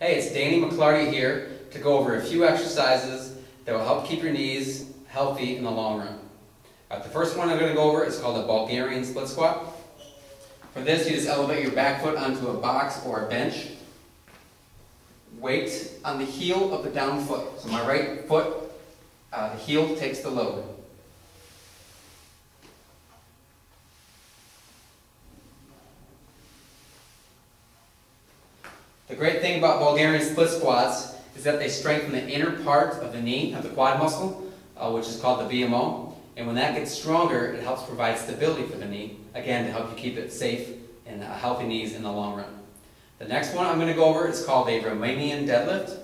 Hey, it's Danny McClarty here to go over a few exercises that will help keep your knees healthy in the long run. The first one I'm going to go over is called the Bulgarian split squat. For this, you just elevate your back foot onto a box or a bench. Weight on the heel of the down foot. So my right foot, the heel takes the load. The great thing about Bulgarian split squats is that they strengthen the inner part of the knee, of the quad muscle, which is called the VMO. And when that gets stronger, it helps provide stability for the knee, again, to help you keep it safe and healthy knees in the long run. The next one I'm going to go over is called a Romanian deadlift.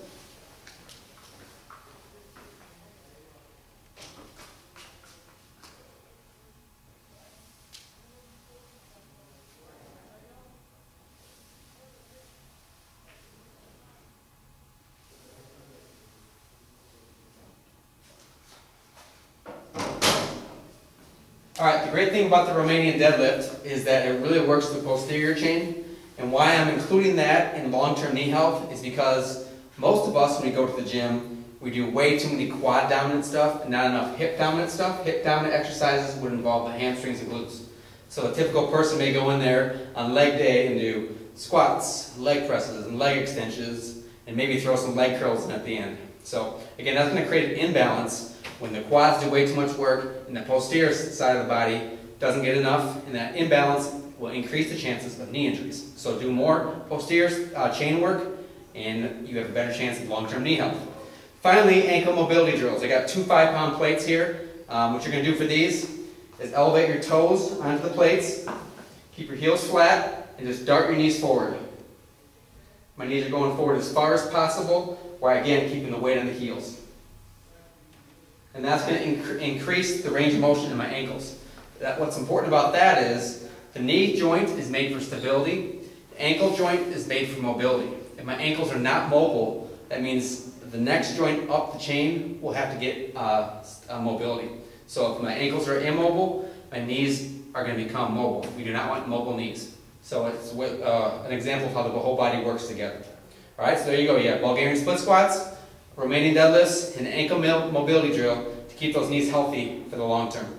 Alright, the great thing about the Romanian deadlift is that it really works the posterior chain. And why I'm including that in long-term knee health is because most of us, when we go to the gym, we do way too many quad dominant stuff and not enough hip dominant stuff. Hip dominant exercises would involve the hamstrings and glutes. So a typical person may go in there on leg day and do squats, leg presses, and leg extensions, and maybe throw some leg curls in at the end. So again, that's going to create an imbalance when the quads do way too much work and the posterior side of the body doesn't get enough, and that imbalance will increase the chances of knee injuries. So do more posterior chain work and you have a better chance of long-term knee health. Finally, ankle mobility drills. I got two 5-pound plates here. What you're going to do for these is elevate your toes onto the plates, keep your heels flat, and just dart your knees forward. My knees are going forward as far as possible, while again keeping the weight on the heels. And that's going to increase the range of motion in my ankles. What's important about that is the knee joint is made for stability. The ankle joint is made for mobility. If my ankles are not mobile, that means the next joint up the chain will have to get mobility. So if my ankles are immobile, my knees are going to become mobile. We do not want mobile knees. So it's an example of how the whole body works together. All right, so there you go. You have Bulgarian split squats, Romanian deadlifts, and an ankle mobility drill to keep those knees healthy for the long term.